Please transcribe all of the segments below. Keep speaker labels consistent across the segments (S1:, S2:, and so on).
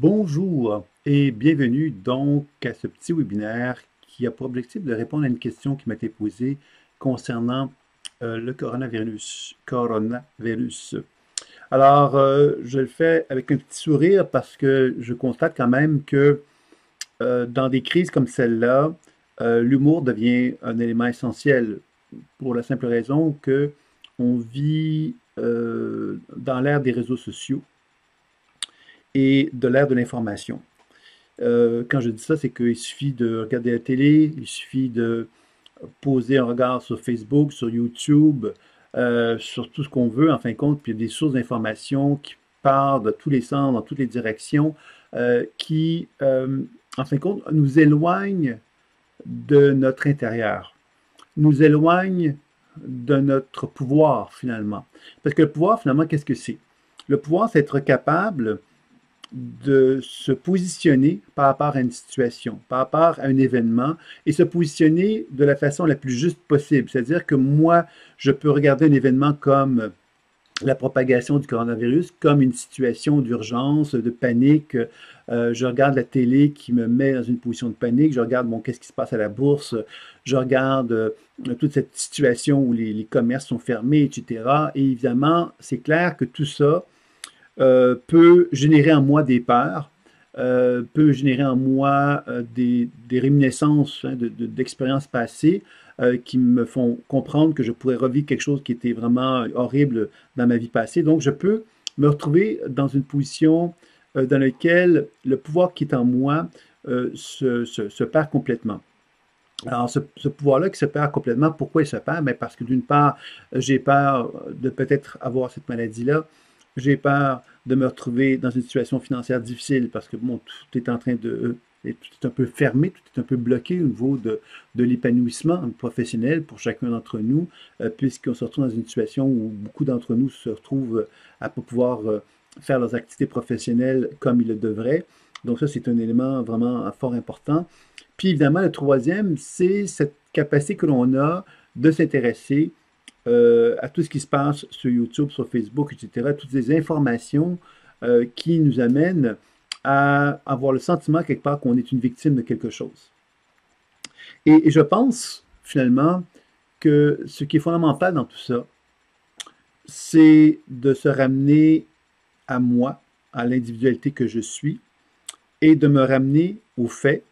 S1: Bonjour et bienvenue donc à ce petit webinaire qui a pour objectif de répondre à une question qui m'a été posée concernant le coronavirus. Alors, je le fais avec un petit sourire parce que je constate quand même que dans des crises comme celle-là, l'humour devient un élément essentiel pour la simple raison que on vit dans l'ère des réseaux sociaux et de l'ère de l'information. Quand je dis ça, c'est qu'il suffit de regarder la télé, il suffit de poser un regard sur Facebook, sur YouTube, sur tout ce qu'on veut, en fin de compte, puis il y a des sources d'informations qui partent de tous les sens, dans toutes les directions, qui, en fin de compte, nous éloignent de notre intérieur, nous éloignent de notre pouvoir, finalement. Parce que le pouvoir, finalement, qu'est-ce que c'est? Le pouvoir, c'est être capable de se positionner par rapport à une situation, par rapport à un événement, et se positionner de la façon la plus juste possible. C'est-à-dire que moi, je peux regarder un événement comme la propagation du coronavirus, comme une situation d'urgence, de panique. Je regarde la télé qui me met dans une position de panique. Je regarde, bon, qu'est-ce qui se passe à la bourse. Je regarde toute cette situation où les commerces sont fermés, etc. Et évidemment, c'est clair que tout ça peut générer en moi des peurs, peut générer en moi des réminiscences hein, d'expériences passées qui me font comprendre que je pourrais revivre quelque chose qui était vraiment horrible dans ma vie passée. Donc, je peux me retrouver dans une position dans laquelle le pouvoir qui est en moi se perd complètement. Alors, ce pouvoir-là qui se perd complètement, pourquoi il se perd? Bien, parce que d'une part, j'ai peur de peut-être avoir cette maladie-là. J'ai peur de me retrouver dans une situation financière difficile parce que bon, tout est en train tout est un peu fermé, tout est un peu bloqué au niveau de l'épanouissement professionnel pour chacun d'entre nous, puisqu'on se retrouve dans une situation où beaucoup d'entre nous se retrouvent à ne pas pouvoir faire leurs activités professionnelles comme ils le devraient. Donc ça, c'est un élément vraiment fort important. Puis évidemment, le troisième, c'est cette capacité que l'on a de s'intéresser à tout ce qui se passe sur YouTube, sur Facebook, etc., toutes les informations qui nous amènent à avoir le sentiment quelque part qu'on est une victime de quelque chose. Et je pense finalement que ce qui est fondamental dans tout ça, c'est de se ramener à moi, à l'individualité que je suis, et de me ramener aux faits,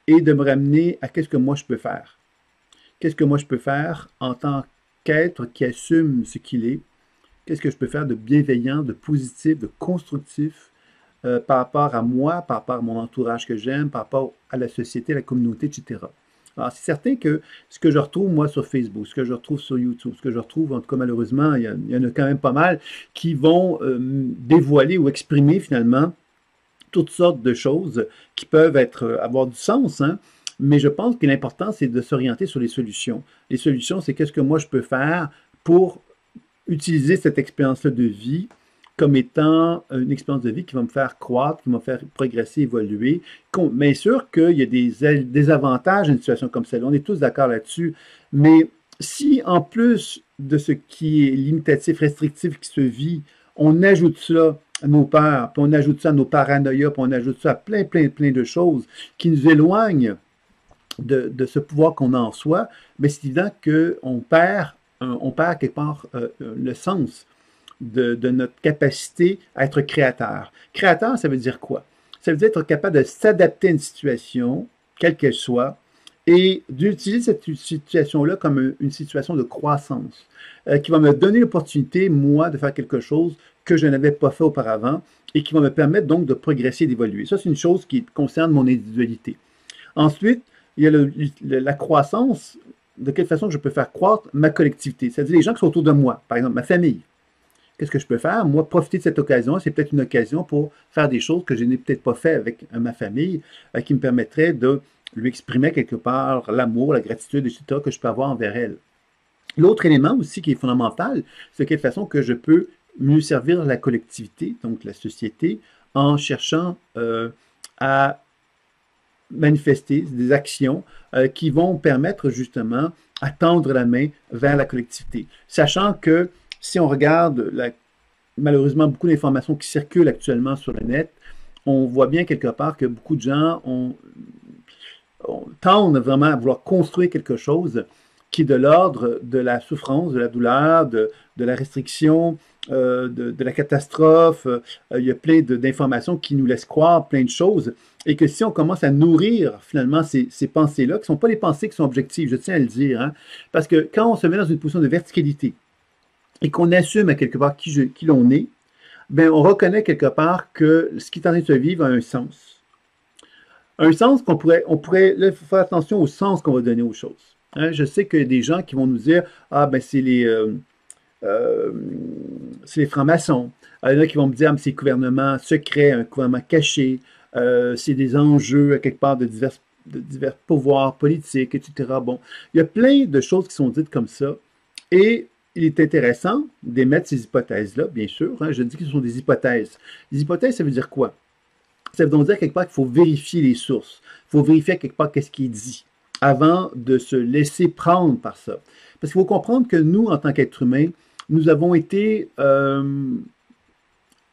S1: et de me ramener à qu'est-ce que moi je peux faire. Qu'est-ce que moi je peux faire en tant qu'être qui assume ce qu'il est? Qu'est-ce que je peux faire de bienveillant, de positif, de constructif par rapport à moi, par rapport à mon entourage que j'aime, par rapport à la société, à la communauté, etc. Alors, c'est certain que ce que je retrouve, moi, sur Facebook, ce que je retrouve sur YouTube, ce que je retrouve, en tout cas, malheureusement, il y en a quand même pas mal qui vont dévoiler ou exprimer, finalement, toutes sortes de choses qui peuvent avoir du sens, hein, mais je pense que l'important, c'est de s'orienter sur les solutions. Les solutions, c'est qu'est-ce que moi je peux faire pour utiliser cette expérience-là de vie comme étant une expérience de vie qui va me faire croître, qui va me faire progresser, évoluer. Bien sûr qu'il y a des avantages à une situation comme celle-là, on est tous d'accord là-dessus, mais si en plus de ce qui est limitatif, restrictif qui se vit, on ajoute ça à nos peurs, puis on ajoute ça à nos paranoïas, puis on ajoute ça à plein, plein, plein de choses qui nous éloignent de ce pouvoir qu'on a en soi, mais c'est évident on perd quelque part le sens de notre capacité à être créateur. Créateur, ça veut dire quoi? Ça veut dire être capable de s'adapter à une situation, quelle qu'elle soit, et d'utiliser cette situation-là comme une situation de croissance, qui va me donner l'opportunité, moi, de faire quelque chose que je n'avais pas fait auparavant et qui va me permettre donc de progresser, d'évoluer. Ça, c'est une chose qui concerne mon individualité. Ensuite, il y a la croissance, de quelle façon je peux faire croître ma collectivité, c'est-à-dire les gens qui sont autour de moi, par exemple ma famille. Qu'est-ce que je peux faire? Moi, profiter de cette occasion, c'est peut-être une occasion pour faire des choses que je n'ai peut-être pas fait avec ma famille, qui me permettraient de lui exprimer quelque part l'amour, la gratitude, etc., que je peux avoir envers elle. L'autre élément aussi qui est fondamental, c'est de quelle façon que je peux mieux servir la collectivité, donc la société, en cherchant à manifester des actions qui vont permettre justement à tendre la main vers la collectivité. Sachant que si on regarde malheureusement beaucoup d'informations qui circulent actuellement sur le net, on voit bien quelque part que beaucoup de gens tendent vraiment à vouloir construire quelque chose qui est de l'ordre de la souffrance, de la douleur, de la restriction, de la catastrophe. Il y a plein d'informations qui nous laissent croire plein de choses. Et que si on commence à nourrir finalement ces pensées-là, qui ne sont pas les pensées qui sont objectives, je tiens à le dire, hein, parce que quand on se met dans une position de verticalité et qu'on assume à quelque part qui l'on est, ben on reconnaît quelque part que ce qui est en train de se vivre a un sens. Un sens là, il faut faire attention au sens qu'on va donner aux choses. Hein, je sais qu'il y a des gens qui vont nous dire, ah ben c'est les francs-maçons. Il y en a qui vont me dire, ah, c'est un gouvernement secret, un gouvernement caché, c'est des enjeux à quelque part de divers pouvoirs politiques, etc. Bon, il y a plein de choses qui sont dites comme ça. Et il est intéressant d'émettre ces hypothèses-là, bien sûr. Hein, je dis que ce sont des hypothèses. Les hypothèses, ça veut dire quoi? Ça veut donc dire quelque part qu'il faut vérifier les sources. Il faut vérifier quelque part qu'est-ce qui est dit avant de se laisser prendre par ça. Parce qu'il faut comprendre que nous, en tant qu'êtres humains, nous avons été, nous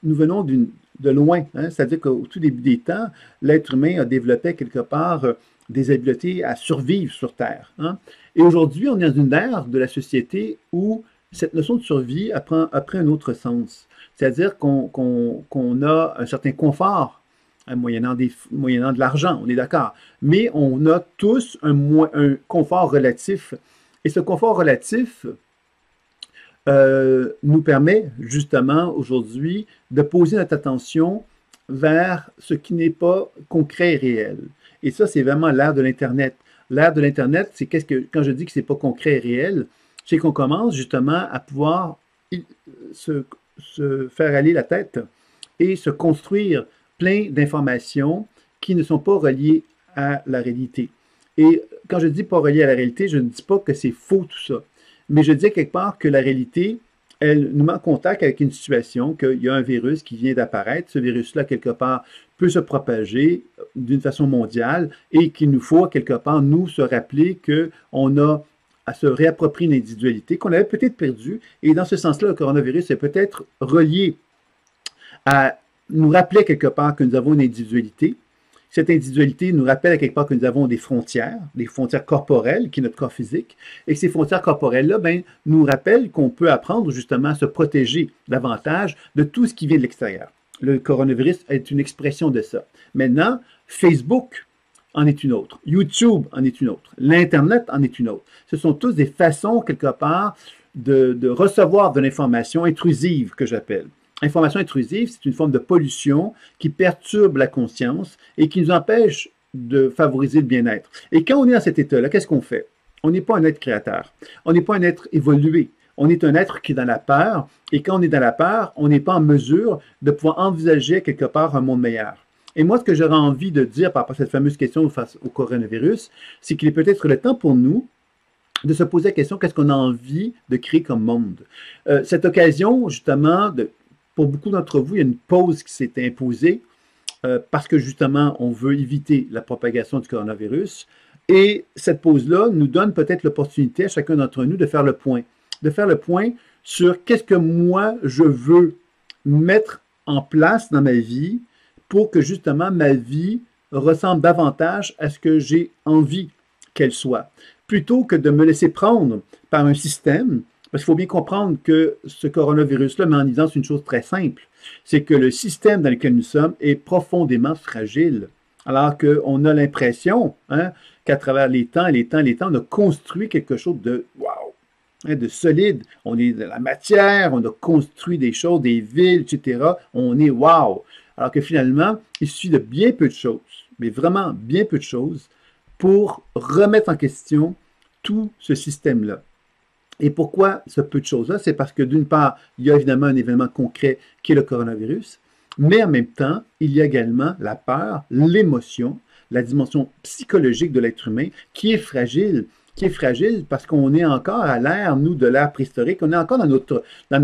S1: venons de loin. Hein? C'est-à-dire qu'au tout début des temps, l'être humain a développé quelque part des habiletés à survivre sur Terre. Hein? Et aujourd'hui, on est dans une ère de la société où cette notion de survie a pris un autre sens. C'est-à-dire qu'on a un certain confort, hein, moyennant de l'argent, on est d'accord. Mais on a tous un confort relatif. Et ce confort relatif nous permet justement aujourd'hui de poser notre attention vers ce qui n'est pas concret et réel. Et ça, c'est vraiment l'ère de l'Internet. L'ère de l'Internet, c'est quand je dis que c'est pas concret et réel, c'est qu'on commence justement à pouvoir se faire aller la tête et se construire plein d'informations qui ne sont pas reliées à la réalité. Et quand je dis pas reliées à la réalité, je ne dis pas que c'est faux tout ça. Mais je dis quelque part que la réalité, elle nous met en contact avec une situation, qu'il y a un virus qui vient d'apparaître. Ce virus-là, quelque part, peut se propager d'une façon mondiale et qu'il nous faut, quelque part, nous se rappeler qu'on a à se réapproprier une individualité qu'on avait peut-être perdue. Et dans ce sens-là, le coronavirus est peut-être relié à nous rappeler quelque part que nous avons une individualité. Cette individualité nous rappelle à quelque part que nous avons des frontières corporelles, qui est notre corps physique, et que ces frontières corporelles-là, ben, nous rappellent qu'on peut apprendre justement à se protéger davantage de tout ce qui vient de l'extérieur. Le coronavirus est une expression de ça. Maintenant, Facebook en est une autre, YouTube en est une autre, l'Internet en est une autre. Ce sont tous des façons, quelque part, de recevoir de l'information intrusive, que j'appelle. Information intrusive, c'est une forme de pollution qui perturbe la conscience et qui nous empêche de favoriser le bien-être. Et quand on est dans cet état-là, qu'est-ce qu'on fait? On n'est pas un être créateur. On n'est pas un être évolué. On est un être qui est dans la peur. Et quand on est dans la peur, on n'est pas en mesure de pouvoir envisager quelque part un monde meilleur. Et moi, ce que j'aurais envie de dire par rapport à cette fameuse question face au coronavirus, c'est qu'il est peut-être le temps pour nous de se poser la question, qu'est-ce qu'on a envie de créer comme monde? Cette occasion, justement, pour beaucoup d'entre vous, il y a une pause qui s'est imposée parce que justement, on veut éviter la propagation du coronavirus. Et cette pause-là nous donne peut-être l'opportunité à chacun d'entre nous de faire le point. De faire le point sur qu'est-ce que moi, je veux mettre en place dans ma vie pour que justement ma vie ressemble davantage à ce que j'ai envie qu'elle soit. Plutôt que de me laisser prendre par un système. Parce qu'il faut bien comprendre que ce coronavirus-là met en évidence une chose très simple, c'est que le système dans lequel nous sommes est profondément fragile. Alors qu'on a l'impression qu'à travers les temps, on a construit quelque chose de wow, de solide. On est de la matière, on a construit des choses, des villes, etc. On est wow. Alors que finalement, il suffit de bien peu de choses, mais vraiment bien peu de choses, pour remettre en question tout ce système-là. Et pourquoi ce peu de choses-là? C'est parce que d'une part, il y a évidemment un événement concret qui est le coronavirus, mais en même temps, il y a également la peur, l'émotion, la dimension psychologique de l'être humain qui est fragile parce qu'on est encore à l'ère, nous, de l'ère préhistorique, on est encore dans notre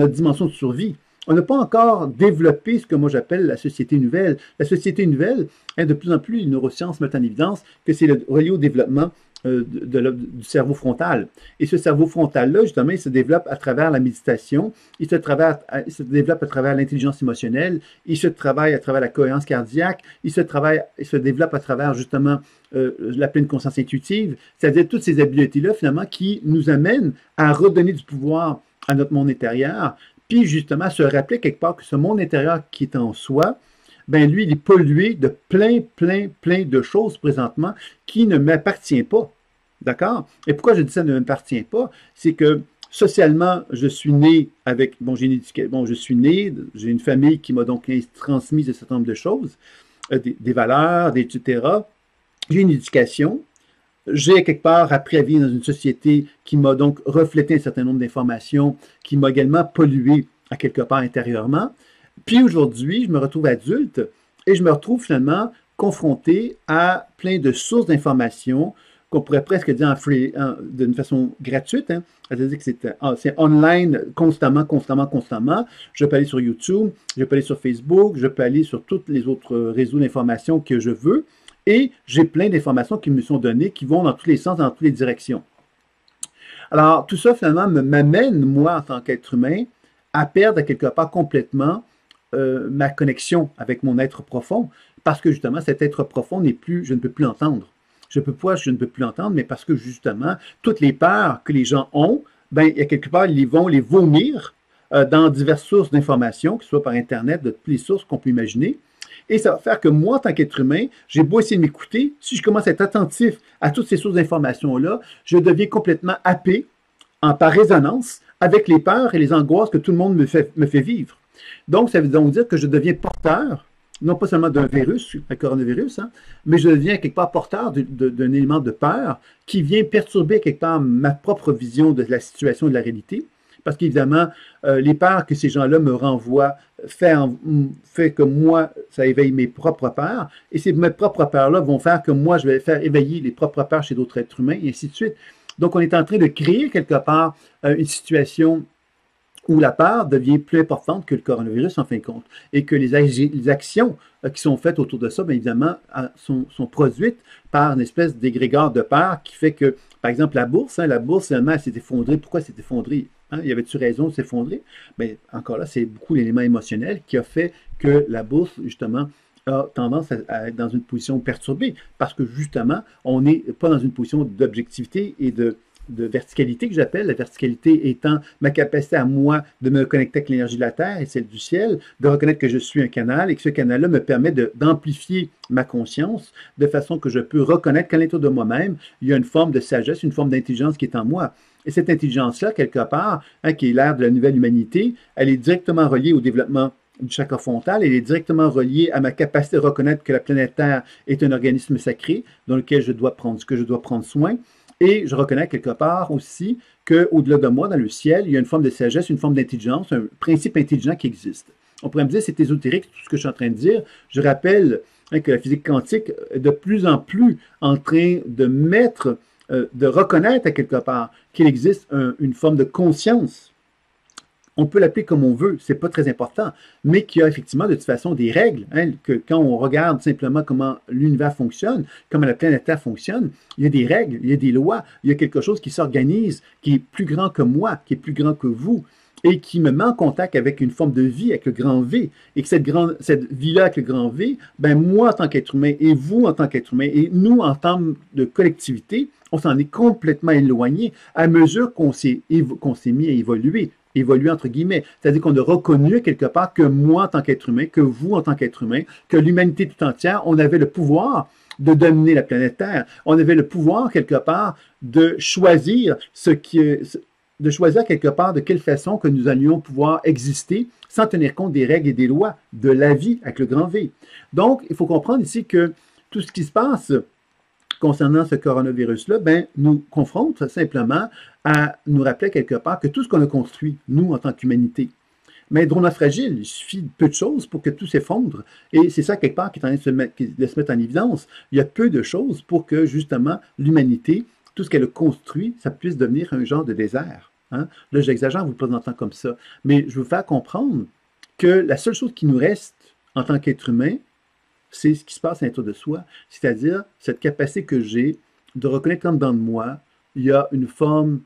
S1: dimension de survie. On n'a pas encore développé ce que moi j'appelle la société nouvelle. La société nouvelle, de plus en plus, les neurosciences mettent en évidence que c'est relié au développement du cerveau frontal. Et ce cerveau frontal-là, justement, il se développe à travers la méditation, il se développe à travers l'intelligence émotionnelle, il se travaille à travers la cohérence cardiaque, il se développe à travers, justement, la pleine conscience intuitive, c'est-à-dire toutes ces habiletés-là, finalement, qui nous amènent à redonner du pouvoir à notre monde intérieur, puis justement se rappeler quelque part que ce monde intérieur qui est en soi, ben lui, il est pollué de plein de choses présentement qui ne m'appartiennent pas. D'accord? Et pourquoi je dis ça ne m'appartient pas? C'est que socialement, je suis né avec, je suis né, j'ai une famille qui m'a donc transmis un certain nombre de choses, des valeurs, etc. J'ai une éducation. J'ai quelque part appris à vivre dans une société qui m'a donc reflété un certain nombre d'informations, qui m'a également pollué à quelque part intérieurement. Puis aujourd'hui, je me retrouve adulte et je me retrouve finalement confronté à plein de sources d'informations qu'on pourrait presque dire d'une façon gratuite, hein. C'est-à-dire que c'est online constamment. Je peux aller sur YouTube, je peux aller sur Facebook, je peux aller sur tous les autres réseaux d'informations que je veux. Et j'ai plein d'informations qui me sont données, qui vont dans tous les sens, dans toutes les directions. Alors, tout ça, finalement, m'amène, moi, en tant qu'être humain, à perdre, à quelque part, complètement ma connexion avec mon être profond, parce que, justement, cet être profond n'est plus, je ne peux plus l'entendre. Je ne peux plus l'entendre, mais parce que, justement, toutes les peurs que les gens ont, ben, il y a quelque part, ils vont les vomir dans diverses sources d'informations, que ce soit par Internet, de toutes les sources qu'on peut imaginer. Et ça va faire que moi, en tant qu'être humain, j'ai beau essayer de m'écouter, si je commence à être attentif à toutes ces sources d'informations-là, je deviens complètement happé par résonance avec les peurs et les angoisses que tout le monde me fait vivre. Donc, ça veut donc dire que je deviens porteur, non pas seulement d'un virus, un coronavirus, hein, mais je deviens quelque part porteur d'un élément de peur qui vient perturber quelque part ma propre vision de la situation et de la réalité. Parce qu'évidemment, les peurs que ces gens-là me renvoient fait que moi, ça éveille mes propres peurs. Et mes propres peurs-là vont faire que moi, je vais faire éveiller les propres peurs chez d'autres êtres humains, et ainsi de suite. Donc, on est en train de créer quelque part une situation où la peur devient plus importante que le coronavirus, en fin de compte. Et que les actions qui sont faites autour de ça, bien évidemment, sont produites par une espèce d'égrégore de peur qui fait que, par exemple, la bourse, finalement, elle s'est effondrée. Pourquoi elle s'est effondrée? Hein, y avait-tu raison de s'effondrer? Mais encore là, c'est beaucoup l'élément émotionnel qui a fait que la bourse, justement, a tendance à être dans une position perturbée. Parce que, justement, on n'est pas dans une position d'objectivité et de verticalité que j'appelle, la verticalité étant ma capacité à moi de me connecter avec l'énergie de la Terre et celle du ciel, de reconnaître que je suis un canal et que ce canal-là me permet d'amplifier ma conscience de façon que je peux reconnaître qu'à l'intérieur de moi-même, il y a une forme de sagesse, une forme d'intelligence qui est en moi. Et cette intelligence-là, quelque part, hein, qui est l'ère de la nouvelle humanité, elle est directement reliée au développement du chakra frontal, elle est directement reliée à ma capacité de reconnaître que la planète Terre est un organisme sacré dans lequel je dois prendre soin. Et je reconnais quelque part aussi qu'au-delà de moi, dans le ciel, il y a une forme de sagesse, une forme d'intelligence, un principe intelligent qui existe. On pourrait me dire c'est ésotérique, tout ce que je suis en train de dire. Je rappelle que la physique quantique est de plus en plus en train de reconnaître à quelque part qu'il existe une forme de conscience. On peut l'appeler comme on veut, c'est pas très important, mais qu'il y a effectivement de toute façon des règles, hein, que quand on regarde simplement comment l'univers fonctionne, comment la planète Terre fonctionne, il y a des règles, il y a des lois, il y a quelque chose qui s'organise, qui est plus grand que moi, qui est plus grand que vous, et qui me met en contact avec une forme de vie, avec le grand V, et que cette vie-là avec le grand V, ben moi en tant qu'être humain, et vous en tant qu'être humain, et nous en tant de collectivité, on s'en est complètement éloigné à mesure qu'on s'est mis à évoluer entre guillemets. C'est-à-dire qu'on a reconnu quelque part que moi en tant qu'être humain, que vous en tant qu'être humain, que l'humanité tout entière, on avait le pouvoir de dominer la planète Terre. On avait le pouvoir quelque part de choisir de choisir quelque part de quelle façon que nous allions pouvoir exister sans tenir compte des règles et des lois de la vie avec le grand V. Donc, il faut comprendre ici que tout ce qui se passe concernant ce coronavirus-là, ben, nous confronte simplement à nous rappeler quelque part que tout ce qu'on a construit, nous, en tant qu'humanité, mais drôlement fragile, il suffit de peu de choses pour que tout s'effondre. Et c'est ça, quelque part, qui est en train de se mettre en évidence. Il y a peu de choses pour que, justement, l'humanité, tout ce qu'elle a construit, ça puisse devenir un genre de désert. Hein? Là, j'exagère en vous le présentant comme ça. Mais je veux vous faire comprendre que la seule chose qui nous reste en tant qu'être humain, c'est ce qui se passe à l'intérieur de soi, c'est-à-dire cette capacité que j'ai de reconnaître qu'en dedans de moi, il y a une forme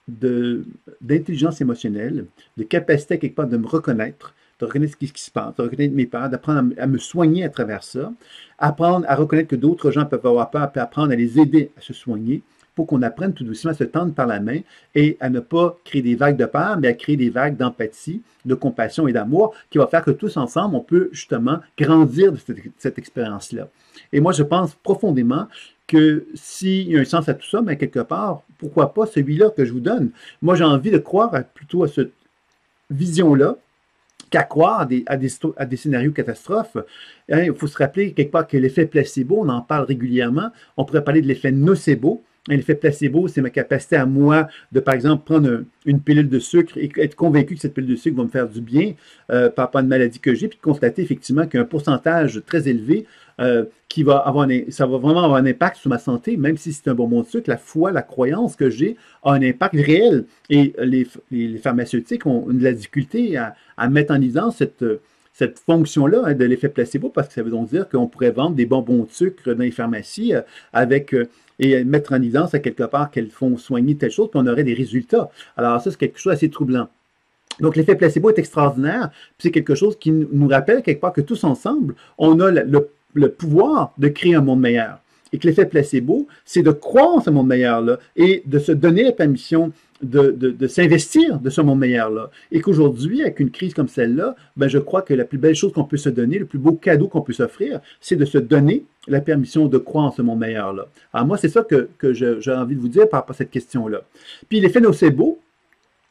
S1: d'intelligence émotionnelle, de capacité quelque part de me reconnaître, de reconnaître ce qui se passe, de reconnaître mes peurs, d'apprendre à me soigner à travers ça, apprendre à reconnaître que d'autres gens peuvent avoir peur, puis apprendre à les aider à se soigner, pour qu'on apprenne tout doucement à se tendre par la main et à ne pas créer des vagues de peur, mais à créer des vagues d'empathie, de compassion et d'amour qui va faire que tous ensemble, on peut justement grandir de cette expérience-là. Et moi, je pense profondément que s'il y a un sens à tout ça, mais quelque part, pourquoi pas celui-là que je vous donne? Moi, j'ai envie de croire plutôt à cette vision-là qu'à croire à des scénarios catastrophes. Hein, il faut se rappeler quelque part que l'effet placebo, on en parle régulièrement. On pourrait parler de l'effet nocebo. L'effet placebo, c'est ma capacité à moi de, par exemple, prendre une pilule de sucre et être convaincu que cette pilule de sucre va me faire du bien par rapport à une maladie que j'ai, puis de constater effectivement qu'il y a un pourcentage très élevé qui va avoir ça va vraiment avoir un impact sur ma santé, même si c'est un bonbon de sucre. La foi, la croyance que j'ai a un impact réel. Et les pharmaceutiques ont de la difficulté à mettre en évidence cette fonction-là hein, de l'effet placebo, parce que ça veut donc dire qu'on pourrait vendre des bonbons de sucre dans les pharmacies et mettre en évidence à quelque part qu'elles font soigner telle chose, puis on aurait des résultats. Alors ça, c'est quelque chose d'assez troublant. Donc l'effet placebo est extraordinaire, puis c'est quelque chose qui nous rappelle quelque part que tous ensemble, on a le pouvoir de créer un monde meilleur. Et que l'effet placebo, c'est de croire en ce monde meilleur-là et de se donner la permission de s'investir de ce monde meilleur-là. Et qu'aujourd'hui, avec une crise comme celle-là, ben, je crois que la plus belle chose qu'on peut se donner, le plus beau cadeau qu'on peut s'offrir, c'est de se donner la permission de croire en ce monde meilleur-là. Alors moi, c'est ça que j'ai envie de vous dire par rapport à cette question-là. Puis l'effet nocebo,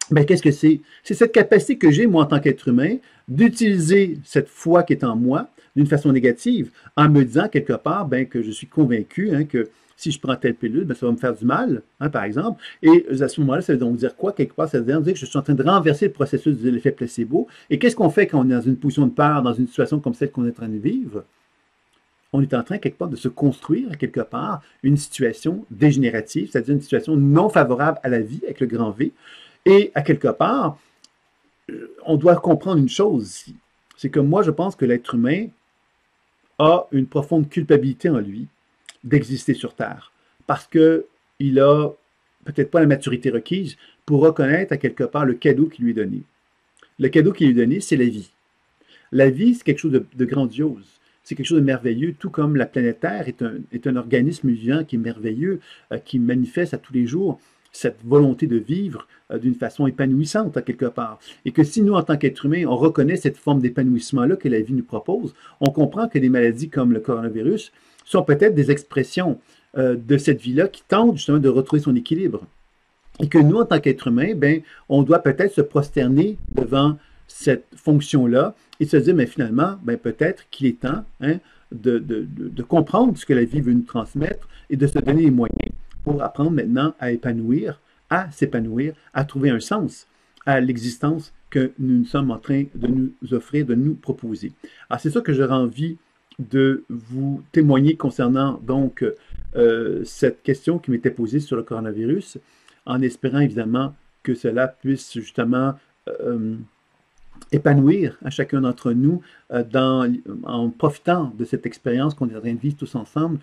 S1: ben, qu'est-ce que c'est? C'est cette capacité que j'ai, moi, en tant qu'être humain, d'utiliser cette foi qui est en moi d'une façon négative, en me disant quelque part ben, que je suis convaincu hein, que si je prends telle pilule, ben, ça va me faire du mal, hein, par exemple. Et à ce moment-là, ça veut donc dire quoi? Quelque part, ça veut dire que je suis en train de renverser le processus de l'effet placebo. Et qu'est-ce qu'on fait quand on est dans une position de peur, dans une situation comme celle qu'on est en train de vivre? On est en train, quelque part, de se construire, quelque part, une situation dégénérative, c'est-à-dire une situation non favorable à la vie, avec le grand V. Et à quelque part, on doit comprendre une chose ici. C'est que moi, je pense que l'être humain a une profonde culpabilité en lui d'exister sur Terre. Parce qu'il a peut-être pas la maturité requise pour reconnaître à quelque part le cadeau qui lui est donné. Le cadeau qui lui est donné, c'est la vie. La vie, c'est quelque chose de grandiose. C'est quelque chose de merveilleux, tout comme la planète Terre est un organisme vivant qui est merveilleux, qui manifeste à tous les jours cette volonté de vivre d'une façon épanouissante, à quelque part. Et que si nous, en tant qu'êtres humains, on reconnaît cette forme d'épanouissement-là que la vie nous propose, on comprend que des maladies comme le coronavirus sont peut-être des expressions de cette vie-là qui tentent justement de retrouver son équilibre. Et que nous, en tant qu'êtres humains, ben, on doit peut-être se prosterner devant cette fonction-là et se dire, mais finalement, ben, peut-être qu'il est temps hein, de comprendre ce que la vie veut nous transmettre et de se donner les moyens pour apprendre maintenant à épanouir, à s'épanouir, à trouver un sens à l'existence que nous sommes en train de nous offrir, de nous proposer. Alors, c'est ça que j'aurais envie de vous témoigner concernant donc cette question qui m'était posée sur le coronavirus, en espérant évidemment que cela puisse justement épanouir à chacun d'entre nous en profitant de cette expérience qu'on est en train de vivre tous ensemble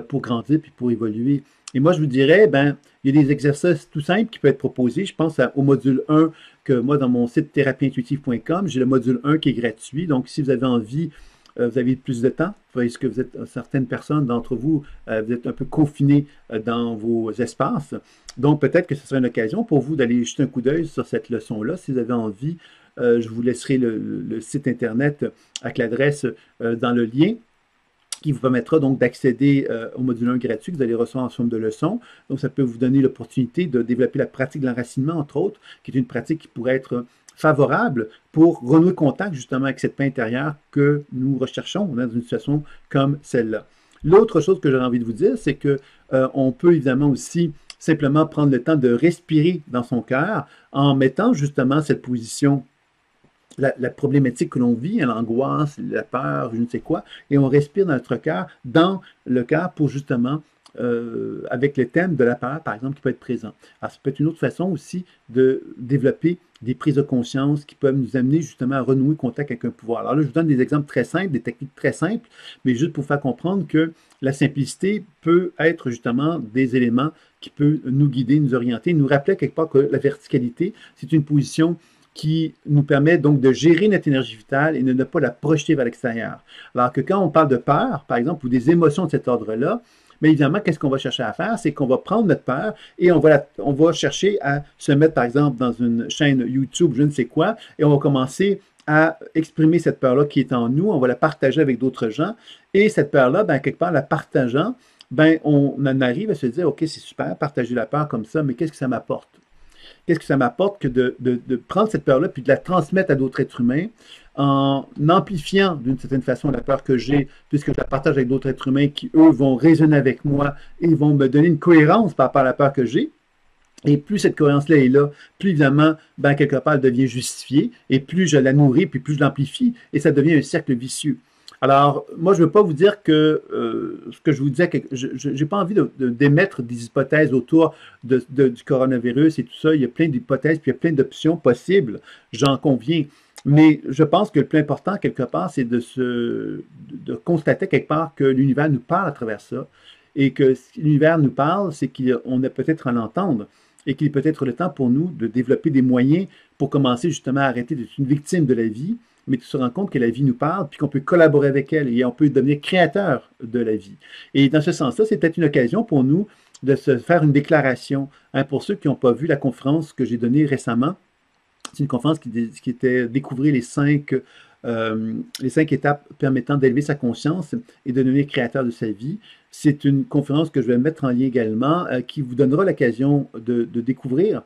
S1: pour grandir puis pour évoluer. Et moi, je vous dirais, ben, il y a des exercices tout simples qui peuvent être proposés. Je pense au module 1 que moi, dans mon site thérapieintuitive.com, j'ai le module 1 qui est gratuit. Donc, si vous avez envie, vous avez plus de temps, parce que vous êtes, certaines personnes d'entre vous, vous êtes un peu confinés dans vos espaces. Donc, peut-être que ce serait une occasion pour vous d'aller jeter un coup d'œil sur cette leçon-là. Si vous avez envie, je vous laisserai le site Internet avec l'adresse dans le lien qui vous permettra donc d'accéder au module 1 gratuit que vous allez recevoir en forme de leçons. Donc, ça peut vous donner l'opportunité de développer la pratique de l'enracinement, entre autres, qui est une pratique qui pourrait être favorable pour renouer contact justement avec cette paix intérieure que nous recherchons dans une situation comme celle-là. L'autre chose que j'aurais envie de vous dire, c'est que on peut évidemment aussi simplement prendre le temps de respirer dans son cœur en mettant justement cette position la problématique que l'on vit, l'angoisse, la peur, je ne sais quoi, et on respire dans notre cœur, dans le cœur pour justement avec le thème de la peur, par exemple, qui peut être présent. Alors, ça peut être une autre façon aussi de développer des prises de conscience qui peuvent nous amener justement à renouer contact avec un pouvoir. Alors là, je vous donne des exemples très simples, des techniques très simples, mais juste pour faire comprendre que la simplicité peut être justement des éléments qui peuvent nous guider, nous orienter, nous rappeler quelque part que la verticalité, c'est une position qui nous permet donc de gérer notre énergie vitale et de ne pas la projeter vers l'extérieur. Alors que quand on parle de peur, par exemple, ou des émotions de cet ordre-là, mais évidemment, qu'est-ce qu'on va chercher à faire? C'est qu'on va prendre notre peur et on va chercher à se mettre, par exemple, dans une chaîne YouTube, je ne sais quoi, et on va commencer à exprimer cette peur-là qui est en nous, on va la partager avec d'autres gens, et cette peur-là, ben, quelque part, la partageant, ben, on en arrive à se dire, OK, c'est super, partager la peur comme ça, mais qu'est-ce que ça m'apporte? Qu'est-ce que ça m'apporte que de prendre cette peur-là puis de la transmettre à d'autres êtres humains en amplifiant d'une certaine façon la peur que j'ai, puisque je la partage avec d'autres êtres humains qui, eux, vont raisonner avec moi et vont me donner une cohérence par rapport à la peur que j'ai. Et plus cette cohérence-là est là, plus évidemment, ben, quelque part, elle devient justifiée, et plus je la nourris, puis plus je l'amplifie, et ça devient un cercle vicieux. Alors, moi, je ne veux pas vous dire que ce que je vous disais, que je n'ai pas envie d'émettre des hypothèses autour du coronavirus et tout ça. Il y a plein d'hypothèses, puis il y a plein d'options possibles, j'en conviens. Mais je pense que le plus important, quelque part, c'est de constater quelque part que l'univers nous parle à travers ça. Et que si l'univers nous parle, c'est qu'on a peut-être à l'entendre. Et qu'il est peut-être le temps pour nous de développer des moyens pour commencer justement à arrêter d'être une victime de la vie, mais de se rendre compte que la vie nous parle, puis qu'on peut collaborer avec elle et on peut devenir créateur de la vie. Et dans ce sens-là, c'est peut-être une occasion pour nous de se faire une déclaration. Hein, pour ceux qui n'ont pas vu la conférence que j'ai donnée récemment, c'est une conférence qui était découvrir les cinq étapes permettant d'élever sa conscience et de devenir créateur de sa vie. C'est une conférence que je vais mettre en lien également, qui vous donnera l'occasion de découvrir,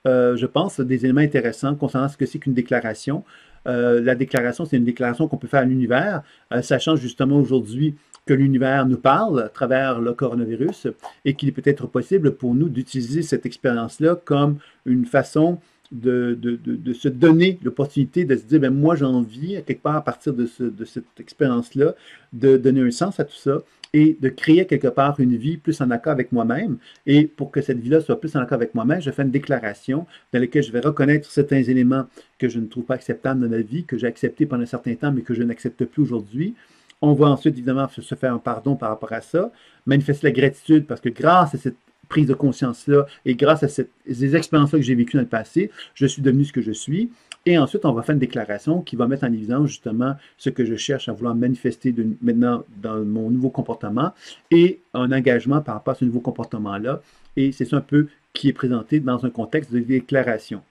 S1: je pense, des éléments intéressants concernant ce que c'est qu'une déclaration. La déclaration, c'est une déclaration qu'on peut faire à l'univers, sachant justement aujourd'hui que l'univers nous parle à travers le coronavirus et qu'il est peut-être possible pour nous d'utiliser cette expérience-là comme une façon de se donner l'opportunité de se dire, ben moi j'ai envie, quelque part à partir de cette expérience-là, de donner un sens à tout ça et de créer quelque part une vie plus en accord avec moi-même. Et pour que cette vie-là soit plus en accord avec moi-même, je fais une déclaration dans laquelle je vais reconnaître certains éléments que je ne trouve pas acceptables dans ma vie, que j'ai acceptés pendant un certain temps, mais que je n'accepte plus aujourd'hui. On va ensuite, évidemment, se faire un pardon par rapport à ça, manifester la gratitude parce que grâce à cette prise de conscience-là et grâce à ces expériences-là que j'ai vécues dans le passé, je suis devenu ce que je suis. Et ensuite, on va faire une déclaration qui va mettre en évidence justement ce que je cherche à vouloir manifester maintenant dans mon nouveau comportement et un engagement par rapport à ce nouveau comportement-là. Et c'est ça un peu qui est présenté dans un contexte de déclaration.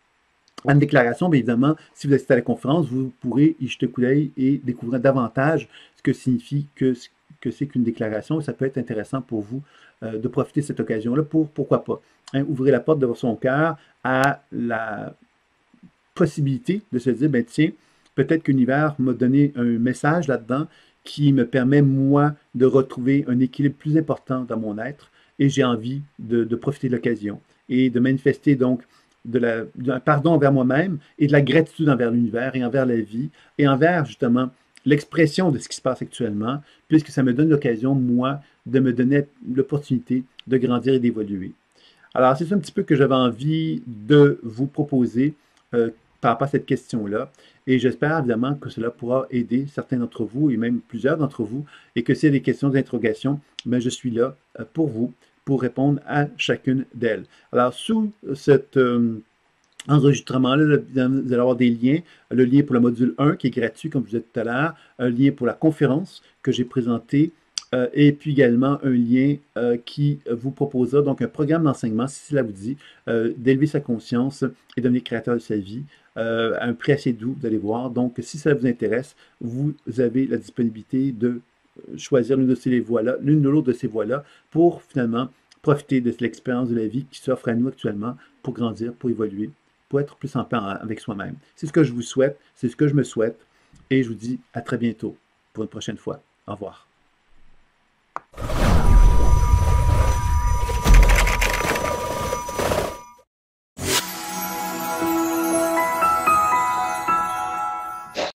S1: Une déclaration, bien évidemment, si vous assistez à la conférence, vous pourrez y jeter un coup d'œil et découvrir davantage ce que signifie que c'est qu'une déclaration. Ça peut être intéressant pour vous de profiter de cette occasion-là pour, pourquoi pas, hein, ouvrir la porte de son cœur à la possibilité de se dire, ben tiens, peut-être que l'univers m'a donné un message là-dedans qui me permet, moi, de retrouver un équilibre plus important dans mon être et j'ai envie de profiter de l'occasion et de manifester donc d'un pardon envers moi-même et de la gratitude envers l'univers et envers la vie et envers justement l'expression de ce qui se passe actuellement, puisque ça me donne l'occasion, moi, de me donner l'opportunité de grandir et d'évoluer. Alors, c'est ça un petit peu que j'avais envie de vous proposer par rapport à cette question-là. Et j'espère évidemment que cela pourra aider certains d'entre vous et même plusieurs d'entre vous et que s'il y a des questions d'interrogation, ben, je suis là pour vous, pour répondre à chacune d'elles. Alors, sous cet enregistrement-là, vous allez avoir des liens. Le lien pour le module 1 qui est gratuit, comme je vous disais tout à l'heure, un lien pour la conférence que j'ai présentée, et puis également un lien qui vous proposera donc un programme d'enseignement, si cela vous dit, d'élever sa conscience et devenir créateur de sa vie, à un prix assez doux, vous allez voir. Donc, si ça vous intéresse, vous avez la disponibilité de choisir l'une de ces voies-là, l'une ou l'autre de ces voies-là, pour finalement profiter de l'expérience de la vie qui s'offre à nous actuellement pour grandir, pour évoluer, pour être plus en paix avec soi-même. C'est ce que je vous souhaite, c'est ce que je me souhaite, et je vous dis à très bientôt pour une prochaine fois. Au revoir.